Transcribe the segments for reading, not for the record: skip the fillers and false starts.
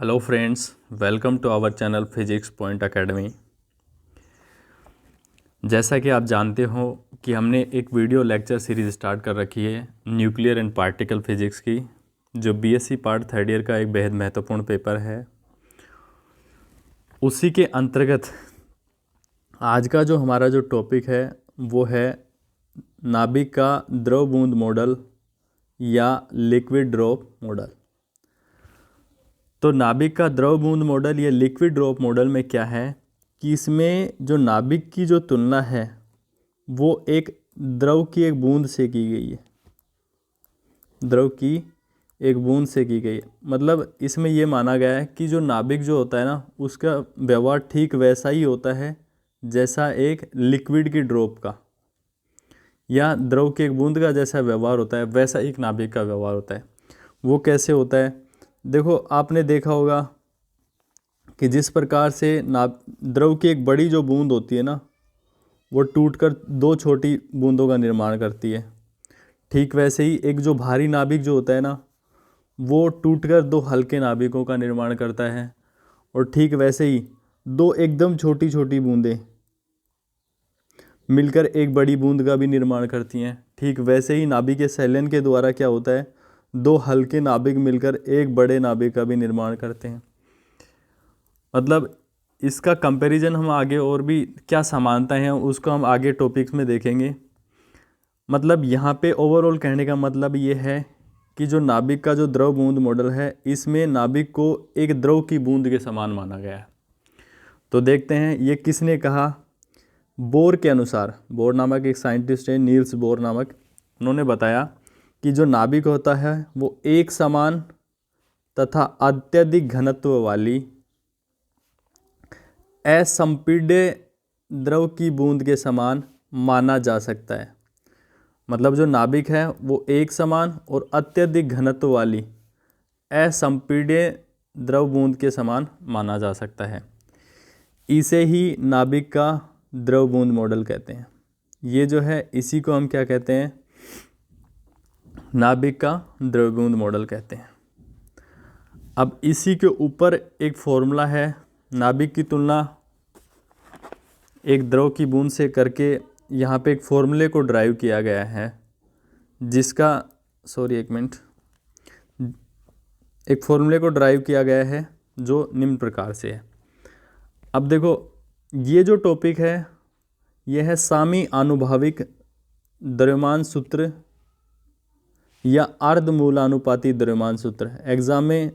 Hello friends, welcome to our channel physics point academy. जैसा कि आप जानते हो कि हमने एक वीडियो लेक्चर सीरीज़ स्टार्ट कर रखी है न्यूक्लियर एंड पार्टिकल फिजिक्स की, जो बीएससी पार्ट थर्ड ईयर का एक बेहद महत्वपूर्ण पेपर है। उसी के अंतर्गत आज का जो हमारा जो टॉपिक है वो है नाभिक का द्रव बूंद मॉडल या लिक्विड ड्रॉप मॉडल। तो नाभिक का द्रव बूंद मॉडल या लिक्विड ड्रॉप मॉडल में क्या है कि इसमें जो नाभिक की जो तुलना है वो एक द्रव की एक बूंद से की गई है। द्रव की एक बूंद से की गई है, मतलब इसमें ये माना गया है कि जो नाभिक जो होता है ना, उसका व्यवहार ठीक वैसा ही होता है जैसा एक लिक्विड की ड्रॉप का या द्रव की एक बूंद का जैसा व्यवहार होता है, वैसा एक नाभिक का व्यवहार होता है। वो कैसे होता है? देखो, आपने देखा होगा कि जिस प्रकार से द्रव की एक बड़ी जो बूंद होती है ना, वो टूटकर दो छोटी बूंदों का निर्माण करती है। ठीक वैसे ही एक जो भारी नाभिक जो होता है ना, वो टूटकर दो हल्के नाभिकों का निर्माण करता है। और ठीक वैसे ही दो एकदम छोटी छोटी बूंदें मिलकर एक बड़ी बूंद का भी निर्माण करती हैं। ठीक वैसे ही नाभिक के संलयन के द्वारा क्या होता है, दो हल्के नाभिक मिलकर एक बड़े नाभिक का भी निर्माण करते हैं। मतलब इसका कंपैरिजन हम आगे और भी क्या समानताएं हैं उसको हम आगे टॉपिक्स में देखेंगे। मतलब यहाँ पे ओवरऑल कहने का मतलब ये है कि जो नाभिक का जो द्रव बूंद मॉडल है, इसमें नाभिक को एक द्रव की बूंद के समान माना गया है। तो देखते हैं ये किसने कहा। बोर के अनुसार, बोर नामक एक साइंटिस्ट है, नील्स बोर नामक, उन्होंने बताया कि जो नाभिक होता है वो एक समान तथा अत्यधिक घनत्व वाली असंपीड्य द्रव की बूंद के समान माना जा सकता है। मतलब जो नाभिक है वो एक समान और अत्यधिक घनत्व वाली असंपीड्य द्रव बूंद के समान माना जा सकता है। इसे ही नाभिक का द्रव बूंद मॉडल कहते हैं। ये जो है इसी को हम क्या कहते हैं, नाभिक का द्रव बूंद मॉडल कहते हैं। अब इसी के ऊपर एक फॉर्मूला है, नाभिक की तुलना एक द्रव की बूंद से करके यहाँ पे एक फॉर्मूले को ड्राइव किया गया है, जिसका एक फॉर्मूले को ड्राइव किया गया है जो निम्न प्रकार से है। अब देखो, ये जो टॉपिक है ये है सामी आनुभाविक द्रव्यमान सूत्र या अर्धमूलानुपाती द्रव्यमान सूत्र। एग्जाम में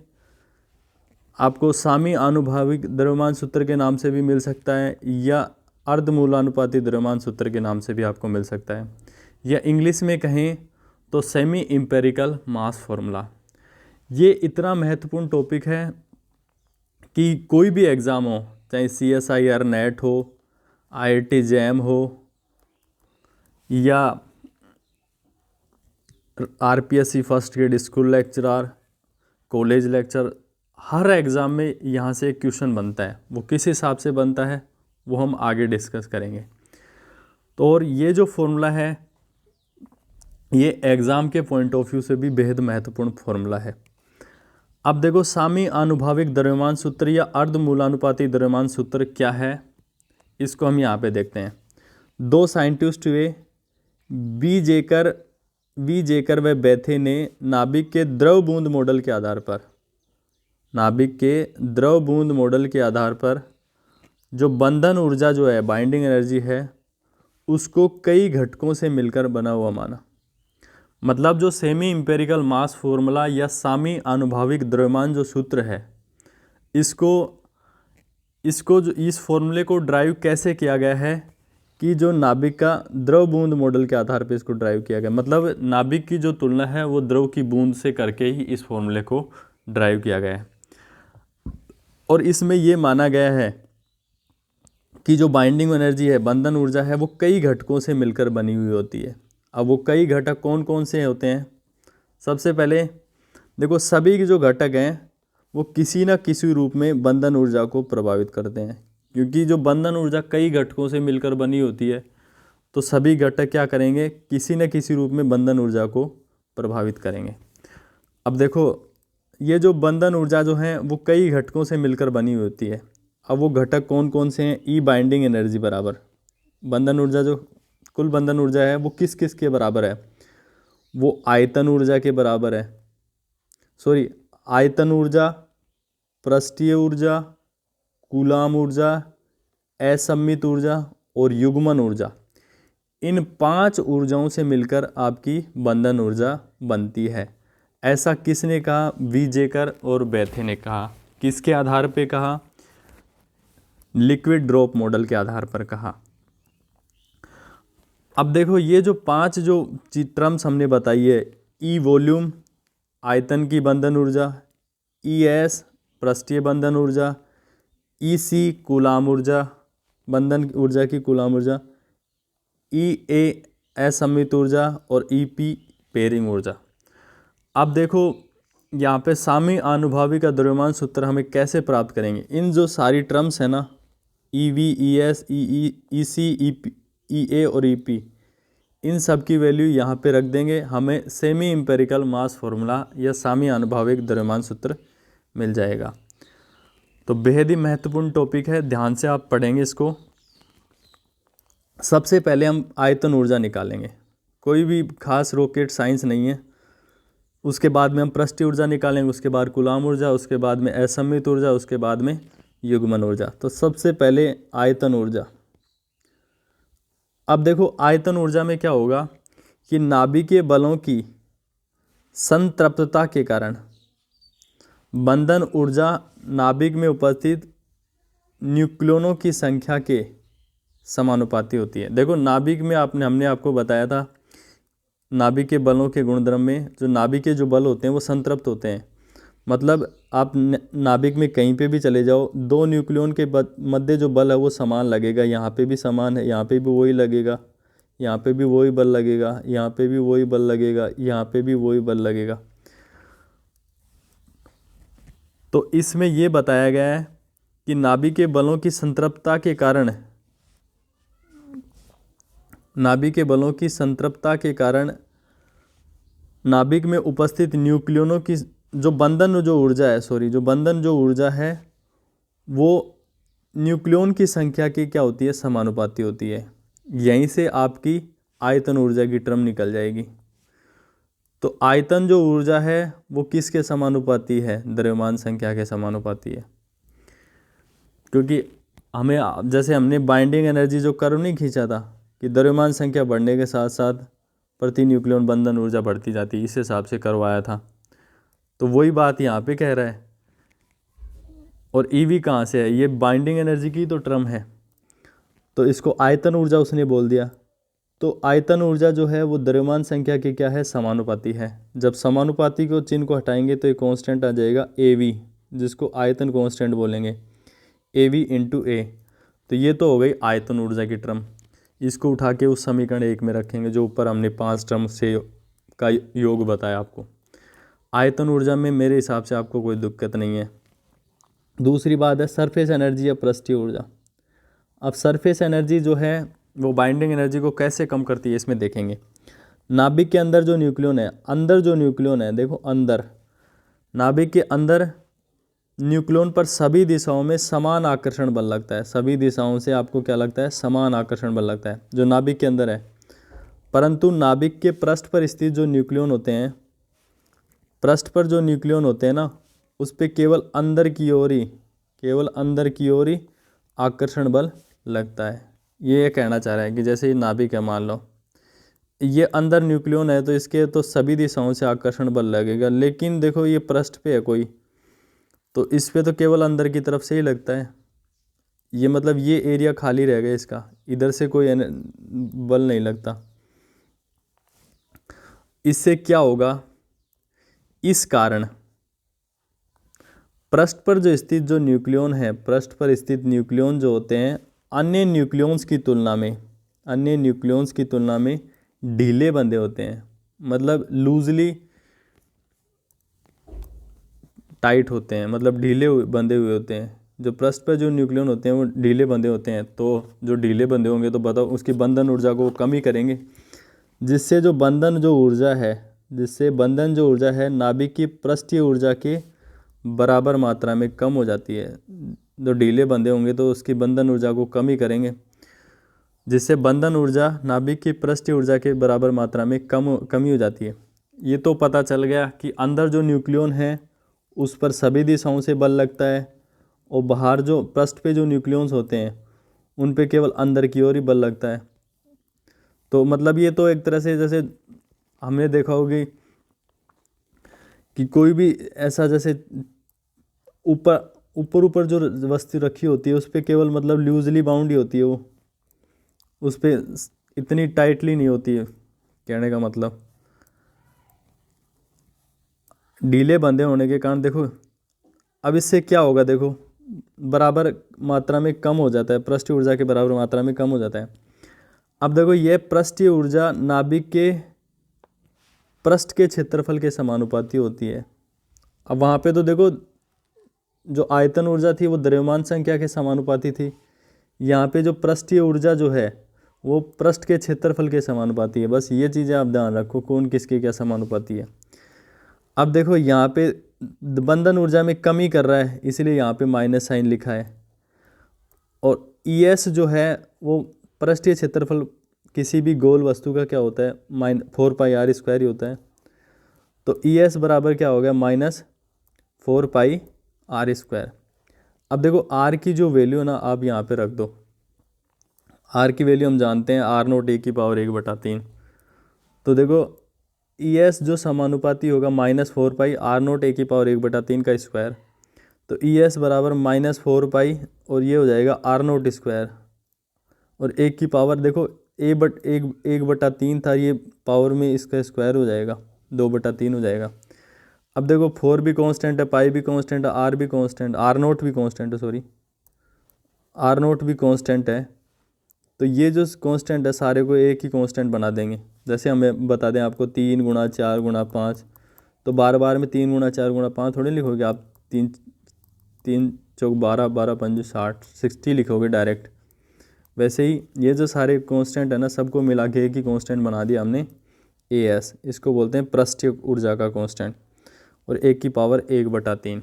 आपको सामी आनुभाविक द्रव्यमान सूत्र के नाम से भी मिल सकता है या अर्धमूलानुपाती द्रव्यमान सूत्र के नाम से भी आपको मिल सकता है, या इंग्लिश में कहें तो सेमी इंपेरिकल मास फॉर्मूला। ये इतना महत्वपूर्ण टॉपिक है कि कोई भी एग्ज़ाम हो, चाहे CSIR नेट हो, IIT JAM हो या RPSC first grade school lecturer, college lecture, हर एग्ज़ाम में यहाँ से एक क्वेश्चन बनता है। वो किस हिसाब से बनता है वो हम आगे डिस्कस करेंगे। तो और ये जो फॉर्मूला है ये एग्ज़ाम के पॉइंट ऑफ व्यू से भी बेहद महत्वपूर्ण फॉर्मूला है। अब देखो, सामी आनुभाविक द्रव्यमान सूत्र या अर्धमूलानुपाती द्रव्यमान सूत्र क्या है, इसको हम यहाँ पे देखते हैं। दो साइंटिस्ट हुए, वी जेकर व बेथे ने नाभिक के द्रव बूंद मॉडल के आधार पर जो बंधन ऊर्जा जो है, बाइंडिंग एनर्जी है, उसको कई घटकों से मिलकर बना हुआ माना। मतलब जो सेमी इंपेरिकल मास फॉर्मूला या सामी आनुभाविक द्रव्यमान जो सूत्र है, इसको जो इस फॉर्मूले को ड्राइव कैसे किया गया है कि जो नाभिक का द्रव बूंद मॉडल के आधार पर इसको ड्राइव किया गया। मतलब नाभिक की जो तुलना है वो द्रव की बूंद से करके ही इस फॉर्मूले को ड्राइव किया गया है। और इसमें ये माना गया है कि जो बाइंडिंग एनर्जी है, बंधन ऊर्जा है, वो कई घटकों से मिलकर बनी हुई होती है। अब वो कई घटक कौन कौन से होते हैं? सबसे पहले देखो, सभी के जो घटक हैं वो किसी न किसी रूप में बंधन ऊर्जा को प्रभावित करते हैं, क्योंकि जो बंधन ऊर्जा कई घटकों से मिलकर बनी होती है तो सभी घटक क्या करेंगे, किसी न किसी रूप में बंधन ऊर्जा को प्रभावित करेंगे। अब देखो, ये जो बंधन ऊर्जा जो है वो कई घटकों से मिलकर बनी हुई होती है। अब वो घटक कौन कौन से हैं? ई बाइंडिंग एनर्जी बराबर बंधन ऊर्जा, जो कुल बंधन ऊर्जा है वो किस किस के बराबर है? वो आयतन ऊर्जा के बराबर है। सॉरी, आयतन ऊर्जा, पृष्ठीय ऊर्जा, कूलाम ऊर्जा, असममित ऊर्जा और युग्मन ऊर्जा। इन 5 ऊर्जाओं से मिलकर आपकी बंधन ऊर्जा बनती है। ऐसा किसने कहा? वी जेकर और बेथे ने कहा। किसके आधार पे कहा? लिक्विड ड्रॉप मॉडल के आधार पर कहा। अब देखो ये जो 5 जो टर्म्स हमने बताई है, ई वॉल्यूम आयतन की बंधन ऊर्जा, ई एस पृष्ठीय बंधन ऊर्जा, ई सी कूलाम ऊर्जा बंधन ऊर्जा की कूलाम ऊर्जा, ई ए असममित ऊर्जा और ई पी पेयरिंग ऊर्जा। अब देखो यहाँ पे साम्य आनुभावी का द्रव्यमान सूत्र हमें कैसे प्राप्त करेंगे? इन जो सारी टर्म्स है ना, ई वी, ई एस, ई सी, ई ए और ई पी, इन सब की वैल्यू यहाँ पे रख देंगे, हमें सेमी एम्पेरिकल मास फॉर्मूला या साम्य आनुभाविक द्रव्यमान सूत्र मिल जाएगा। तो बेहद ही महत्वपूर्ण टॉपिक है, ध्यान से आप पढ़ेंगे इसको। सबसे पहले हम आयतन ऊर्जा निकालेंगे, कोई भी खास रॉकेट साइंस नहीं है। उसके बाद में हम पृष्ठीय ऊर्जा निकालेंगे, उसके बाद कूलाम ऊर्जा, उसके बाद में असममित ऊर्जा, उसके बाद में युग्मन ऊर्जा। तो सबसे पहले आयतन ऊर्जा। अब देखो आयतन ऊर्जा में क्या होगा कि नाभिकीय बलों की संतृप्तता के कारण बंधन ऊर्जा नाभिक में उपस्थित न्यूक्लियनों की संख्या के समानुपाती होती है। देखो नाभिक में हमने आपको बताया था, नाभिक के बलों के गुणधर्म में जो नाभिक के जो बल होते हैं वो संतृप्त होते हैं। मतलब आप नाभिक में कहीं पे भी चले जाओ, 2 न्यूक्लियन के मध्य जो बल है वो समान लगेगा। यहाँ पे भी समान है, यहाँ पे भी वही लगेगा, यहाँ पे भी वही बल लगेगा, यहाँ पे भी वही बल लगेगा, यहाँ पे भी वही बल लगेगा। तो इसमें ये बताया गया है कि नाभिक के बलों की संतृप्तता के कारण नाभिक में उपस्थित न्यूक्लियनों की जो बंधन जो ऊर्जा है वो न्यूक्लियन की संख्या की क्या होती है? समानुपाती होती है। यहीं से आपकी आयतन ऊर्जा की टर्म निकल जाएगी। तो आयतन जो ऊर्जा है वो किसके समानुपाती है? द्रव्यमान संख्या के समानुपाती है। क्योंकि जैसे हमने बाइंडिंग एनर्जी जो कर्व नहीं खींचा था कि द्रव्यमान संख्या बढ़ने के साथ साथ प्रति न्यूक्लियन बंधन ऊर्जा बढ़ती जाती, इस हिसाब से करवाया था। तो वही बात यहाँ पे कह रहा है। और ईवी कहाँ से है? ये बाइंडिंग एनर्जी की तो टर्म है, तो इसको आयतन ऊर्जा उसने बोल दिया। तो आयतन ऊर्जा जो है वो द्रव्यमान संख्या की क्या है? समानुपाती है। जब समानुपाती को चिन्ह को हटाएंगे तो एक कांस्टेंट आ जाएगा AV, जिसको आयतन कांस्टेंट बोलेंगे, AV इंटू A। तो ये तो हो गई आयतन ऊर्जा की टर्म। इसको उठा के उस समीकरण 1 में रखेंगे जो ऊपर हमने 5 टर्म से का योग बताया आपको। आयतन ऊर्जा में मेरे हिसाब से आपको कोई दिक्कत नहीं है। दूसरी बात है सरफेस एनर्जी या पृष्ठीय ऊर्जा। अब सरफेस एनर्जी जो है वो बाइंडिंग एनर्जी को कैसे कम करती है इसमें देखेंगे। नाभिक के अंदर जो न्यूक्लियन है, देखो अंदर नाभिक के अंदर न्यूक्लियन पर सभी दिशाओं में समान आकर्षण बल लगता है। सभी दिशाओं से आपको क्या लगता है? समान आकर्षण बल लगता है जो नाभिक के अंदर है। परंतु नाभिक के पृष्ठ पर स्थित जो न्यूक्लियन होते हैं ना, उस पर केवल अंदर की ओर ही आकर्षण बल लगता है। ये कहना चाह रहा है कि जैसे ये नाभिक है, मान लो ये अंदर न्यूक्लियन है तो इसके तो सभी दिशाओं से आकर्षण बल लगेगा। लेकिन देखो ये पृष्ठ पे है कोई, तो इस पे तो केवल अंदर की तरफ से ही लगता है। ये मतलब ये एरिया खाली रह गया इसका, इधर से कोई बल नहीं लगता। इससे क्या होगा? इस कारण पृष्ठ पर स्थित न्यूक्लियन जो होते हैं अन्य न्यूक्लियंस की तुलना में ढीले बंधे होते हैं। मतलब लूजली टाइट होते हैं, मतलब ढीले बंधे हुए होते हैं। जो पृष्ठ पर जो न्यूक्लियन होते हैं वो ढीले बंधे होते हैं। तो जो ढीले बंधे होंगे तो बताओ उसकी बंधन ऊर्जा को कम ही करेंगे, जिससे जो बंधन जो ऊर्जा है जिससे बंधन जो ऊर्जा है नाभिक की पृष्ठीय ऊर्जा के बराबर मात्रा में कम हो जाती है। जो ढीले बंधे होंगे तो उसकी बंधन ऊर्जा को कम ही करेंगे, जिससे बंधन ऊर्जा नाभिक की पृष्ठीय ऊर्जा के बराबर मात्रा में कमी हो जाती है। ये तो पता चल गया कि अंदर जो न्यूक्लियन है उस पर सभी दिशाओं से बल लगता है, और बाहर जो पृष्ठ पे जो न्यूक्लियंस होते हैं उन पे केवल अंदर की ओर ही बल लगता है। तो मतलब ये तो एक तरह से जैसे हमने देखा होगी कि कोई भी ऐसा जैसे ऊपर ऊपर ऊपर जो वस्तु रखी होती है उस पर केवल मतलब लूजली बाउंड ही होती है, वो उस पर इतनी टाइटली नहीं होती है। कहने का मतलब ढीले बंधे होने के कारण देखो अब इससे क्या होगा, देखो बराबर मात्रा में कम हो जाता है, पृष्ठीय ऊर्जा के बराबर मात्रा में कम हो जाता है। अब देखो ये पृष्ठीय ऊर्जा नाभिक के पृष्ठ के क्षेत्रफल के समानुपाती होती है। अब वहाँ पे तो देखो जो आयतन ऊर्जा थी वो द्रव्यमान संख्या के समानुपाती थी, यहाँ पे जो पृष्ठीय ऊर्जा जो है वो पृष्ठ के क्षेत्रफल के समानुपाती है। बस ये चीज़ें आप ध्यान रखो कौन किसके क्या समानुपाती है। अब देखो यहाँ पे बंधन ऊर्जा में कमी कर रहा है इसलिए यहाँ पे माइनस साइन लिखा है, और ES जो है वो पृष्ठीय क्षेत्रफल किसी भी गोल वस्तु का क्या होता है -4πr² ही होता है। तो ES बराबर क्या हो गया -4πr²। अब देखो R की जो वैल्यू है ना आप यहाँ पे रख दो। R की वैल्यू हम जानते हैं R0 e⁻1/3। तो देखो ES जो समानुपाती होगा -4π R0 e⁻1/3 का स्क्वायर, तो ES बराबर -4π और ये हो जाएगा R0², और 1 की पावर देखो 1/3 था, ये पावर में इसका स्क्वायर हो जाएगा 2/3 हो जाएगा। अब देखो 4 भी कांस्टेंट है, पाई भी कांस्टेंट है, R भी कांस्टेंट, R0 भी कांस्टेंट है, सॉरी R0 भी कांस्टेंट है। तो ये जो कांस्टेंट है सारे को एक ही कांस्टेंट बना देंगे। जैसे हमें बता दें आपको 3 × 4 × 5, तो बार बार में 3 × 4 × 5 थोड़ी लिखोगे आप, 3 3 चौक 12, 12 पंज 60 लिखोगे डायरेक्ट। वैसे ही ये जो सारे कांस्टेंट है ना सबको मिला के एक ही कांस्टेंट बना दिया हमने AS। इसको बोलते हैं पृष्ठीय ऊर्जा का कांस्टेंट, और 1 की पावर 1/3,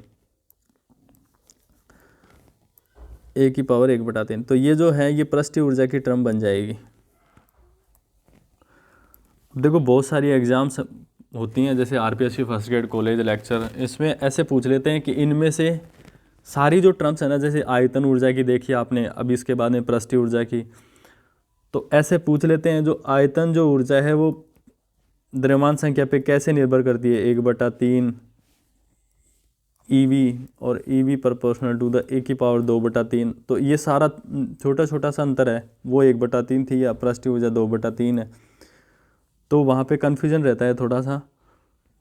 1 की पावर 1/3। तो ये जो है ये पृष्ठीय ऊर्जा की टर्म बन जाएगी। देखो बहुत सारी एग्ज़ाम्स होती हैं जैसे RPSC first grade college lecture, इसमें ऐसे पूछ लेते हैं कि इनमें से सारी जो टर्म्स है ना, जैसे आयतन ऊर्जा की देखी आपने, अभी इसके बाद में पृष्ठीय ऊर्जा की, तो ऐसे पूछ लेते हैं जो आयतन जो ऊर्जा है वो द्रव्यमान संख्या पे कैसे निर्भर करती है, 1/3 EV, और EV प्रोपोर्शनल टू द 1 की पावर 2/3। तो ये सारा छोटा छोटा सा अंतर है, वो 1/3 थी या पृष्ठीय ऊर्जा 2/3 है, तो वहाँ पे कन्फ्यूजन रहता है थोड़ा सा।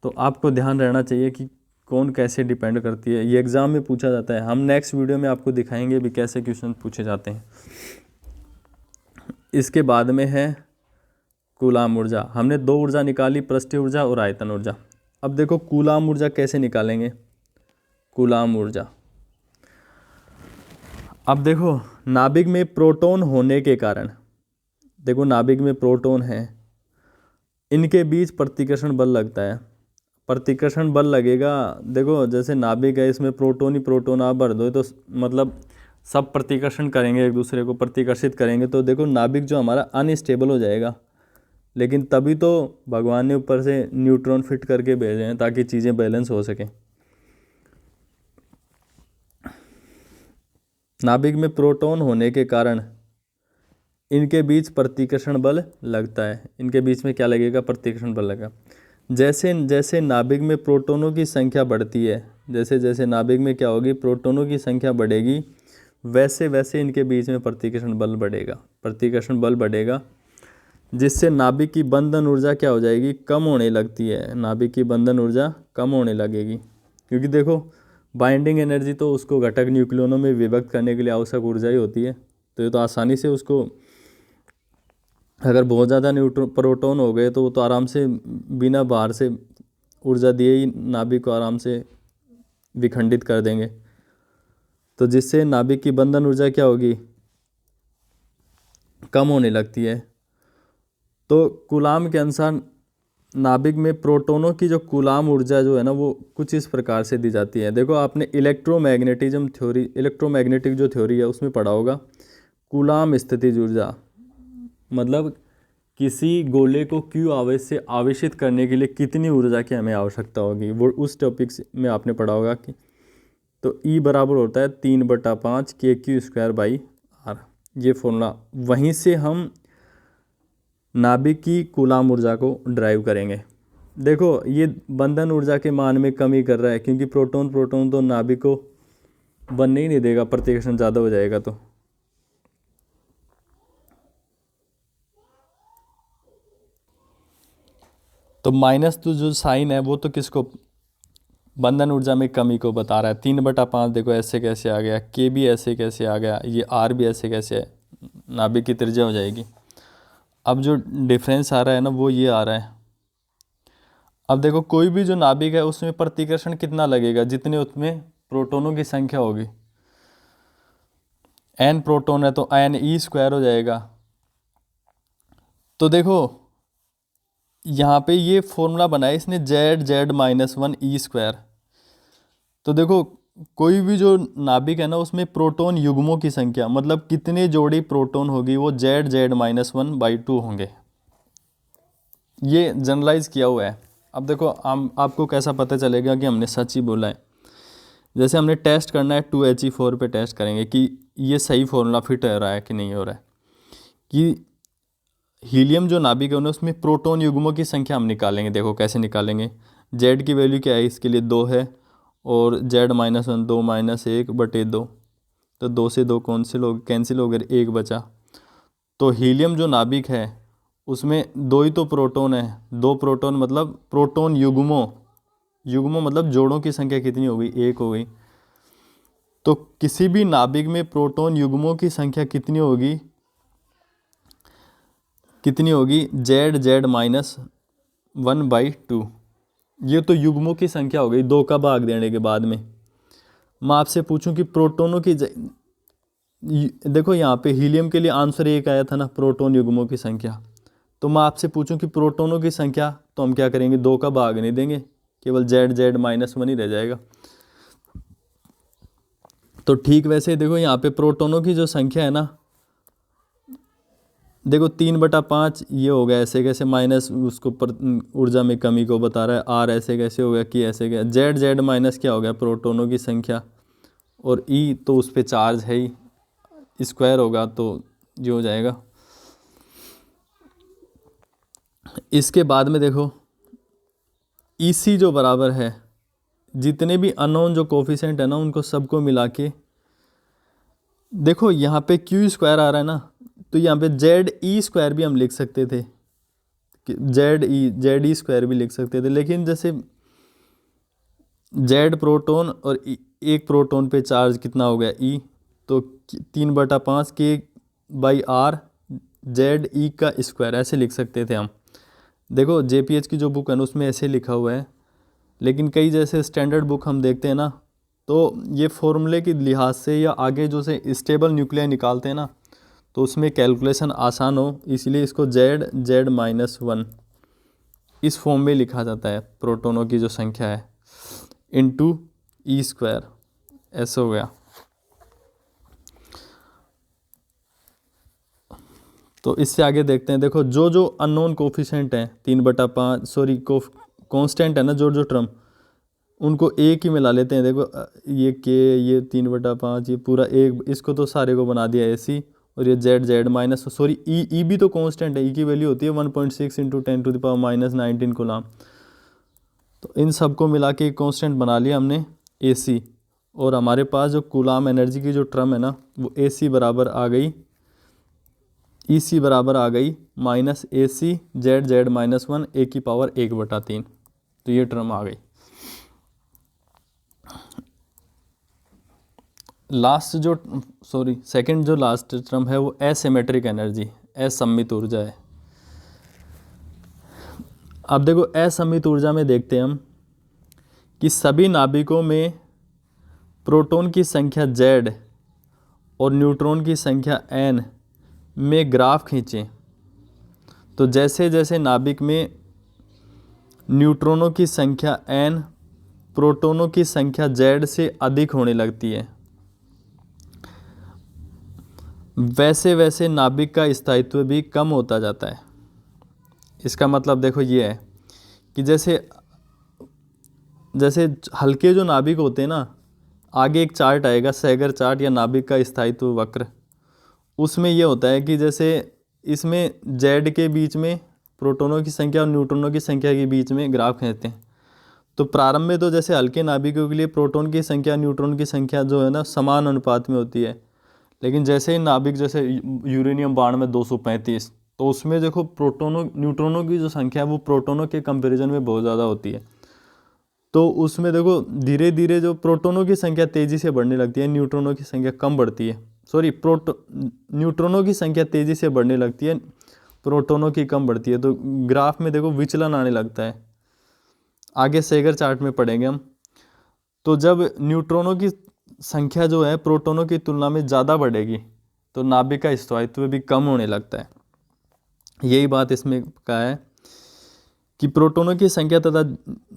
तो आपको ध्यान रहना चाहिए कि कौन कैसे डिपेंड करती है, ये एग्ज़ाम में पूछा जाता है। हम नेक्स्ट वीडियो में आपको दिखाएंगे भी कैसे क्वेश्चन पूछे जाते हैं। इसके बाद में है कूलाम ऊर्जा। हमने 2 ऊर्जा निकाली, पृष्ठीय ऊर्जा और आयतन ऊर्जा। अब देखो कूलाम ऊर्जा कैसे निकालेंगे, कूलाम ऊर्जा। अब देखो नाभिक में प्रोटॉन होने के कारण, देखो नाभिक में प्रोटॉन है, इनके बीच प्रतिकर्षण बल लगता है। प्रतिकर्षण बल लगेगा, देखो जैसे नाभिक है इसमें प्रोटॉन ही प्रोटॉन आप भर दो तो मतलब सब प्रतिकर्षण करेंगे, एक दूसरे को प्रतिकर्षित करेंगे, तो देखो नाभिक जो हमारा अनस्टेबल हो जाएगा। लेकिन तभी तो भगवान ने ऊपर से न्यूट्रॉन फिट करके भेजे हैं ताकि चीज़ें बैलेंस हो सकें। नाभिक में प्रोटॉन होने के कारण इनके बीच प्रतिकर्षण बल लगता है। इनके बीच में क्या लगेगा, प्रतिकर्षण बल लगेगा। जैसे जैसे नाभिक में प्रोटॉनों की संख्या बढ़ती है, जैसे जैसे नाभिक में क्या होगी, प्रोटॉनों की संख्या बढ़ेगी, वैसे वैसे इनके बीच में प्रतिकर्षण बल बढ़ेगा, प्रतिकर्षण बल बढ़ेगा, जिससे नाभिक की बंधन ऊर्जा क्या हो जाएगी, कम होने लगती है। नाभिक की बंधन ऊर्जा कम होने लगेगी, क्योंकि देखो बाइंडिंग एनर्जी तो उसको घटक न्यूक्लियनों में विभक्त करने के लिए आवश्यक ऊर्जा ही होती है। तो ये तो आसानी से उसको, अगर बहुत ज़्यादा प्रोटॉन हो गए तो वो तो आराम से बिना बाहर से ऊर्जा दिए ही नाभिक को आराम से विखंडित कर देंगे। तो जिससे नाभिक की बंधन ऊर्जा क्या होगी, कम होने लगती है। तो कूलाम के अनुसार नाभिक में प्रोटोनों की जो कूलाम ऊर्जा जो है ना वो कुछ इस प्रकार से दी जाती है। देखो आपने इलेक्ट्रोमैग्नेटिक जो थ्योरी है उसमें पढ़ा होगा, कूलाम स्थितिज ऊर्जा मतलब किसी गोले को क्यू आवेश से आवेशित करने के लिए कितनी ऊर्जा की हमें आवश्यकता होगी, वो उस टॉपिक में आपने पढ़ा होगा कि तो E बराबर होता है 3/5 KQ²/R। ये फॉर्मूला, वहीं से हम नाभिक की कूलाम ऊर्जा को ड्राइव करेंगे। देखो ये बंधन ऊर्जा के मान में कमी कर रहा है, क्योंकि प्रोटोन तो नाभिक को बनने ही नहीं देगा, प्रतिकर्षण ज़्यादा हो जाएगा। तो माइनस तो जो साइन है वो तो किसको, बंधन ऊर्जा में कमी को बता रहा है। 3/5 देखो ऐसे कैसे आ गया, के भी ऐसे कैसे आ गया, ये आर भी ऐसे कैसे है, नाभिक की त्रिज्या हो जाएगी। अब जो डिफरेंस आ रहा है ना वो ये आ रहा है। अब देखो कोई भी जो नाभिक है उसमें प्रतिकर्षण कितना लगेगा, जितने उसमें प्रोटोनों की संख्या होगी। n प्रोटोन है तो n e² हो जाएगा। तो देखो यहाँ पे ये फॉर्मूला बनाया इसने z(-1) e²। तो देखो कोई भी जो नाभिक है ना उसमें प्रोटोन युग्मों की संख्या मतलब कितने जोड़ी प्रोटोन होगी वो z(-1/2) होंगे। ये जनरलाइज किया हुआ है। अब देखो आपको कैसा पता चलेगा कि हमने सच ही बोला है। जैसे हमने टेस्ट करना है 2He4 पे टेस्ट करेंगे कि ये सही फॉर्मूला फिट हो रहा है कि नहीं हो रहा है। कि हीलियम जो नाभिक है उसमें प्रोटोन युग्मों की संख्या हम निकालेंगे। देखो कैसे निकालेंगे, z की वैल्यू क्या है, इसके लिए 2 है और z-1 2 - 1/2, तो 2 से 2 कैंसिल हो गए, 1 बचा। तो हीलियम जो नाभिक है उसमें 2 ही तो प्रोटोन है, 2 प्रोटोन मतलब प्रोटोन युग्मों मतलब जोड़ों की संख्या कितनी हो गई, 1 हो गई। तो किसी भी नाभिक में प्रोटोन युग्मों की संख्या कितनी होगी z(-1/2)। ये तो युग्मों की संख्या हो गई 2 का भाग देने के बाद में। मैं आपसे पूछूं कि प्रोटोनों की देखो यहाँ पे हीलियम के लिए आंसर 1 आया था ना, प्रोटोन युग्मों की संख्या। तो मैं आपसे पूछूं कि प्रोटोनों की संख्या, तो हम क्या करेंगे, 2 का भाग नहीं देंगे, केवल z(-1) ही रह जाएगा। तो ठीक वैसे ही देखो यहाँ पे प्रोटोनों की जो संख्या है ना, देखो 3/5 ये हो गया ऐसे कैसे, माइनस उसको पर ऊर्जा में कमी को बता रहा है। आर ऐसे कैसे हो गया कि ऐसे क्या, z माइनस क्या हो गया प्रोटोनों की संख्या, और ई तो उस पर चार्ज है ही, स्क्वायर होगा तो ये हो जाएगा। इसके बाद में देखो EC जो बराबर है, जितने भी अननोन जो कोफिशिएंट है ना उनको सबको मिला के, देखो यहाँ पे Q² आ रहा है ना, तो यहाँ पे ZE² भी हम लिख सकते थे, ZE² भी लिख सकते थे। लेकिन जैसे Z प्रोटोन और एक प्रोटोन पे चार्ज कितना हो गया E, तो 3/5 K/R ZE² ऐसे लिख सकते थे हम। देखो JPH की जो बुक है ना उसमें ऐसे लिखा हुआ है, लेकिन कई जैसे स्टैंडर्ड बुक हम देखते हैं ना, तो ये फॉर्मूले के लिहाज से या आगे जो से स्टेबल न्यूक्लियाई निकालते हैं ना, तो उसमें कैलकुलेशन आसान हो, इसलिए इसको z(-1) इस फॉर्म में लिखा जाता है, प्रोटोनों की जो संख्या है इनटू E², ऐसा हो गया। तो इससे आगे देखते हैं। देखो जो अननोन कोफिशिएंट हैं 3/5 कांस्टेंट है ना, जो टर्म उनको एक ही मिला लेते हैं। देखो ये k, ये 3/5, ये पूरा एक, इसको तो सारे को बना दिया AC, और ये E भी तो कांस्टेंट है, E की वैल्यू होती है 1.6 × 10⁻⁻19 कूलाम। तो इन सब को मिला के एक कांस्टेंट बना लिया हमने AC, और हमारे पास जो कूलाम एनर्जी की जो टर्म है ना वो AC बराबर आ गई, EC बराबर आ गई -AC z(-1) A⁻1/3। तो ये टर्म आ गई। सेकंड जो लास्ट टर्म है वो एसिमेट्रिक एनर्जी, असममित ऊर्जा है। अब देखो असममित ऊर्जा में देखते हैं हम कि सभी नाभिकों में प्रोटॉन की संख्या Z और न्यूट्रॉन की संख्या N में ग्राफ खींचें। तो जैसे जैसे नाभिक में न्यूट्रॉनों की संख्या n प्रोटॉनों की संख्या z से अधिक होने लगती है, वैसे वैसे नाभिक का स्थायित्व भी कम होता जाता है। इसका मतलब देखो ये है कि जैसे जैसे हल्के जो नाभिक होते हैं ना, आगे एक चार्ट आएगा, सैगर चार्ट या नाभिक का स्थायित्व वक्र। उसमें ये होता है कि जैसे इसमें जेड के बीच में प्रोटॉनों की संख्या और न्यूट्रॉनों की संख्या के बीच में ग्राफ खींचते हैं। तो प्रारंभ में तो जैसे हल्के नाभिकों के लिए प्रोटॉन की संख्या न्यूट्रॉन की संख्या जो है ना समान अनुपात में होती है, लेकिन जैसे ही नाभिक जैसे यूरेनियम 92 235, तो उसमें देखो प्रोटोनों न्यूट्रॉनों की जो संख्या है वो प्रोटोनों के कंपैरिजन में बहुत ज़्यादा होती है। तो उसमें देखो धीरे धीरे जो प्रोटोनों की संख्या तेज़ी से बढ़ने लगती है, न्यूट्रॉनों की संख्या कम बढ़ती है। न्यूट्रॉनों की संख्या तेज़ी से बढ़ने लगती है, प्रोटोनों की कम बढ़ती है। तो ग्राफ में देखो विचलन आने लगता है, आगे सैगर चार्ट में पढ़ेंगे हम। तो जब न्यूट्रॉनों की संख्या जो है प्रोटोनों की तुलना में ज़्यादा बढ़ेगी तो नाभिक का स्थायित्व भी कम होने लगता है। यही बात इसमें कहा है कि प्रोटोनों की संख्या तथा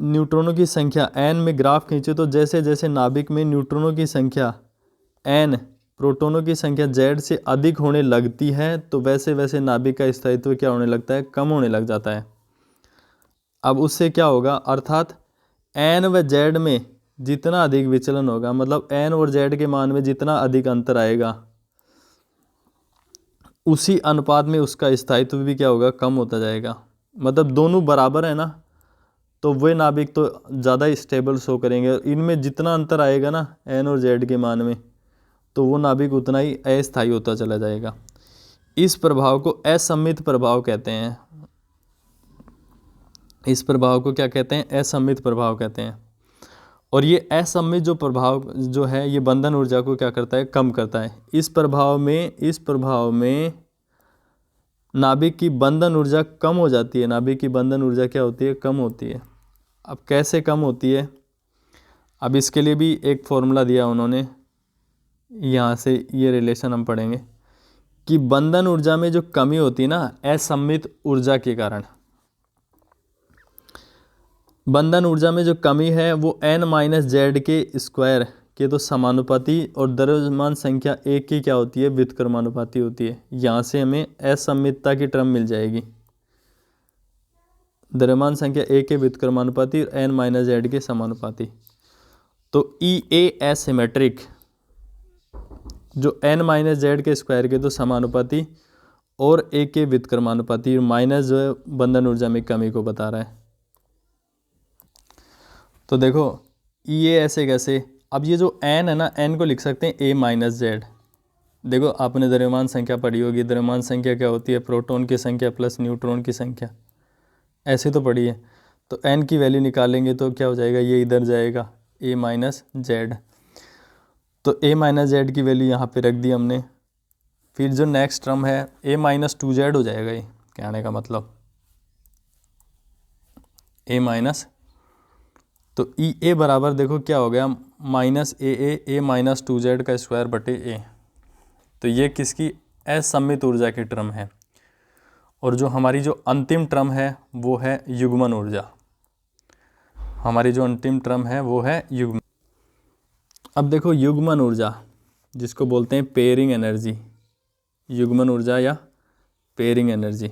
न्यूट्रॉनों की संख्या n में ग्राफ खींचे तो जैसे जैसे नाभिक में न्यूट्रॉनों की संख्या n प्रोटोनों की संख्या z से अधिक होने लगती है, तो वैसे वैसे नाभिक का स्थायित्व क्या होने लगता है, कम होने लग जाता है। अब उससे क्या होगा, अर्थात n व z में जितना अधिक विचलन होगा, मतलब n और z के मान में जितना अधिक अंतर आएगा, उसी अनुपात में उसका स्थायित्व भी क्या होगा, कम होता जाएगा। मतलब दोनों बराबर है ना, तो वे नाभिक तो ज़्यादा स्टेबल शो करेंगे। इनमें जितना अंतर आएगा ना n और z के मान में, तो वो नाभिक उतना ही अस्थायी होता चला जाएगा। इस प्रभाव को असम्मित प्रभाव कहते हैं। इस प्रभाव को क्या कहते हैं, असम्मित प्रभाव कहते हैं। और ये असम्मित जो प्रभाव जो है ये बंधन ऊर्जा को क्या करता है, कम करता है। इस प्रभाव में नाभिक की बंधन ऊर्जा कम हो जाती है। नाभिक की बंधन ऊर्जा क्या होती है, कम होती है। अब कैसे कम होती है, अब इसके लिए भी एक फॉर्मूला दिया उन्होंने, यहाँ से ये रिलेशन हम पढ़ेंगे कि बंधन ऊर्जा में जो कमी होती है ना असम्मित ऊर्जा के कारण, बंधन ऊर्जा में जो कमी है वो n-z के स्क्वायर के तो समानुपाती और द्रव्यमान संख्या 1 की क्या होती है, व्युत्क्रमानुपाती होती है। यहाँ से हमें असम्मितता की टर्म मिल जाएगी, द्रव्यमान संख्या 1 के व्युत्क्रमानुपाती और n-z के समानुपाती। तो E A एसिमेट्रिक जो n-z के स्क्वायर के तो समानुपाती और 1 के व्युत्क्रमानुपाती, माइनस जो है बंधन ऊर्जा में कमी को बता रहा है। तो देखो ये ऐसे कैसे, अब ये जो n है ना, n को लिख सकते हैं a-z। देखो आपने द्रव्यमान संख्या पढ़ी होगी, द्रव्यमान संख्या क्या होती है, प्रोटॉन की संख्या प्लस न्यूट्रॉन की संख्या, ऐसे तो पढ़ी है। तो n की वैल्यू निकालेंगे तो क्या हो जाएगा, ये इधर जाएगा a-z। तो a-z की वैल्यू यहाँ पे रख दी हमने। फिर जो नेक्स्ट टर्म है a-2z हो जाएगा, ये कहने का मतलब a- तो ई ए बराबर देखो क्या हो गया, माइनस a-2z का स्क्वायर बटे a। तो ये किसकी, असम्मित ऊर्जा की टर्म है। और जो हमारी जो अंतिम टर्म है वो है युग्मन ऊर्जा। हमारी जो अंतिम टर्म है वो है युग्मन। अब देखो युग्मन ऊर्जा जिसको बोलते हैं पेयरिंग एनर्जी, युग्मन ऊर्जा या पेयरिंग एनर्जी।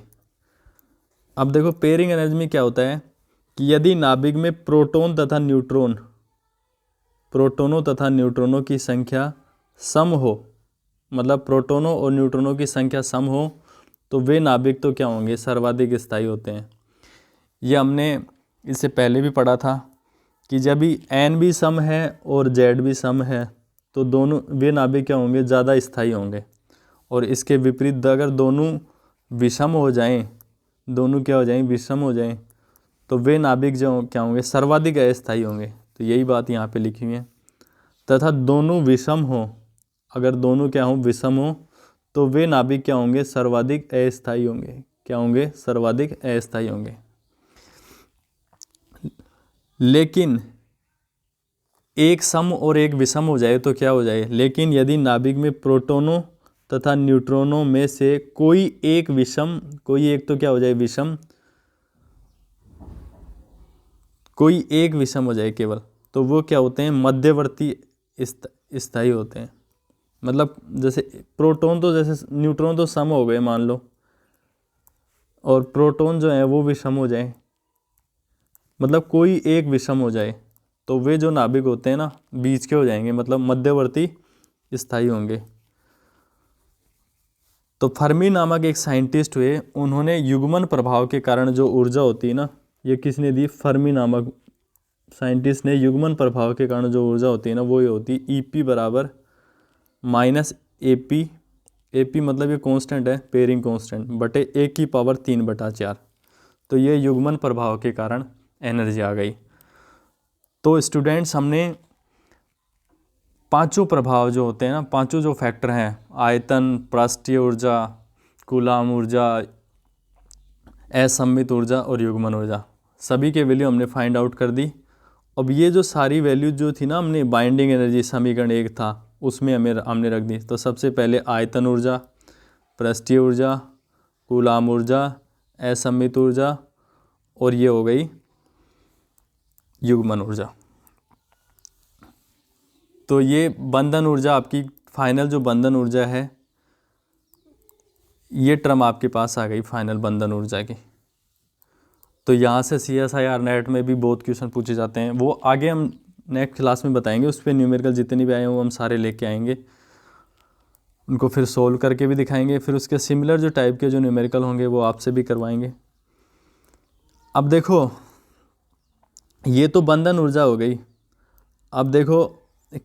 अब देखो पेयरिंग एनर्जी में क्या होता है कि यदि नाभिक में प्रोटोनों तथा न्यूट्रॉनों की संख्या सम हो, मतलब प्रोटोनों और न्यूट्रॉनों की संख्या सम हो, तो वे नाभिक तो क्या होंगे, सर्वाधिक स्थायी होते हैं। ये हमने इससे पहले भी पढ़ा था कि जब भी n भी सम है और z भी सम है तो दोनों वे नाभिक क्या होंगे, ज़्यादा स्थायी होंगे। और इसके विपरीत अगर दोनों विषम हो जाएं, दोनों क्या हो जाएं, विषम हो जाएं, तो वे नाभिक जो क्या होंगे, सर्वाधिक अस्थायी होंगे। तो यही बात यहाँ पे लिखी हुई है। तथा दोनों विषम हो, अगर दोनों क्या हो, विषम हो, तो वे नाभिक क्या होंगे, सर्वाधिक अस्थायी होंगे। क्या होंगे, सर्वाधिक अस्थायी होंगे। लेकिन एक सम और एक विषम हो जाए तो क्या हो जाए, लेकिन यदि नाभिक में प्रोटोनों तथा न्यूट्रॉनों में से कोई एक विषम, कोई एक तो क्या हो जाए, विषम, कोई एक विषम हो जाए केवल, तो वो क्या होते हैं, मध्यवर्ती स्थायी होते हैं। मतलब जैसे प्रोटॉन तो जैसे न्यूट्रॉन तो सम हो गए मान लो, और प्रोटॉन जो है वो विषम हो जाए, मतलब कोई एक विषम हो जाए, तो वे जो नाभिक होते हैं ना बीच के हो जाएंगे, मतलब मध्यवर्ती स्थायी होंगे। तो फर्मी नामक एक साइंटिस्ट हुए, उन्होंने युग्मन प्रभाव के कारण जो ऊर्जा होती है ना, ये किसने दी, फर्मी नामक साइंटिस्ट ने युग्मन प्रभाव के कारण जो ऊर्जा होती है ना, वो ये होती है EP बराबर माइनस AP, AP मतलब ये कांस्टेंट है, पेयरिंग कांस्टेंट, बटे 1⁴ तो ये युग्मन प्रभाव के कारण एनर्जी आ गई। तो स्टूडेंट्स हमने पांचों प्रभाव जो होते हैं ना, पांचों जो फैक्टर हैं, आयतन, पृष्ठीय ऊर्जा, कूलाम ऊर्जा, असममित ऊर्जा और युग्मन ऊर्जा, सभी के वैल्यू हमने फाइंड आउट कर दी। अब ये जो सारी वैल्यू जो थी ना, हमने बाइंडिंग एनर्जी समीकरण 1 था उसमें हमने रख दी। तो सबसे पहले आयतन ऊर्जा, पृष्ठीय ऊर्जा, कूलाम ऊर्जा, असममित ऊर्जा, और ये हो गई युग्मन ऊर्जा। तो ये बंधन ऊर्जा आपकी फाइनल जो बंधन ऊर्जा है, ये टर्म आपके पास आ गई फाइनल बंधन ऊर्जा की। तो यहाँ से CSIR नेट में भी बहुत क्वेश्चन पूछे जाते हैं, वो आगे हम नेक्स्ट क्लास में बताएंगे। उस पर न्यूमेरिकल जितने भी आए हैं वो हम सारे लेके आएंगे, उनको फिर सोल्व करके भी दिखाएंगे, फिर उसके सिमिलर जो टाइप के जो न्यूमेरिकल होंगे वो आपसे भी करवाएंगे। अब देखो ये तो बंधन ऊर्जा हो गई। अब देखो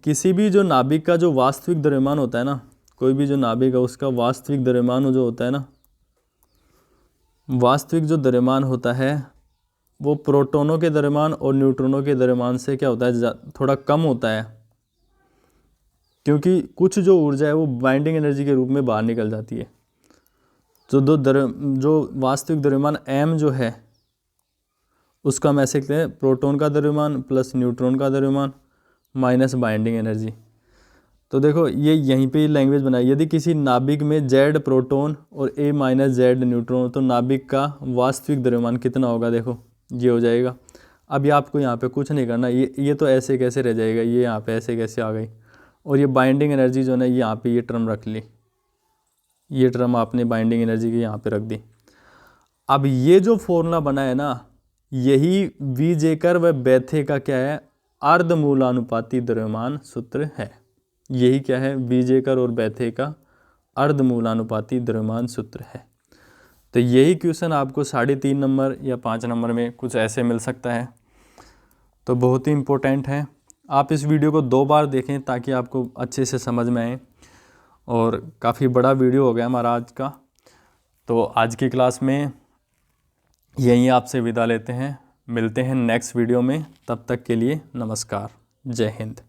किसी भी जो नाभिक का जो वास्तविक द्रव्यमान होता है ना, कोई भी जो नाभिक है उसका वास्तविक द्रव्यमान जो होता है ना, वास्तविक जो द्रव्यमान होता है वो प्रोटॉनों के द्रव्यमान और न्यूट्रॉनों के द्रव्यमान से क्या होता है, थोड़ा कम होता है, क्योंकि कुछ जो ऊर्जा है वो बाइंडिंग एनर्जी के रूप में बाहर निकल जाती है। जो वास्तविक द्रव्यमान m जो है उसका हम ऐसे लिखते हैं, प्रोटॉन का द्रव्यमान प्लस न्यूट्रॉन का द्रव्यमान माइनस बाइंडिंग एनर्जी। तो देखो ये यहीं पे लैंग्वेज बनाई, यदि किसी नाभिक में Z प्रोटॉन और A माइनस Z न्यूट्रॉन, तो नाभिक का वास्तविक द्रव्यमान कितना होगा, देखो ये हो जाएगा। अब ये आपको यहाँ पे कुछ नहीं करना, ये तो ऐसे कैसे रह जाएगा, ये यहाँ पे ऐसे कैसे आ गई, और ये बाइंडिंग एनर्जी जो है यहाँ पे ये टर्म रख ली, ये टर्म आपने बाइंडिंग एनर्जी की यहाँ पे रख दी। अब ये जो फॉर्मूला बना है ना, यही वीजेकर व बेथे का क्या है, अर्धमूलानुपाती द्रव्यमान सूत्र है। यही क्या है, वीजेकर और बेथे का अर्धमूलानुपाती द्रव्यमान सूत्र है। तो यही क्वेश्चन आपको 3.5 नंबर या 5 नंबर में कुछ ऐसे मिल सकता है, तो बहुत ही इम्पोर्टेंट है। आप इस वीडियो को 2 बार देखें ताकि आपको अच्छे से समझ में आए। और काफ़ी बड़ा वीडियो हो गया हमारा आज का, तो आज की क्लास में यहीं आपसे विदा लेते हैं, मिलते हैं नेक्स्ट वीडियो में। तब तक के लिए नमस्कार, जय हिंद।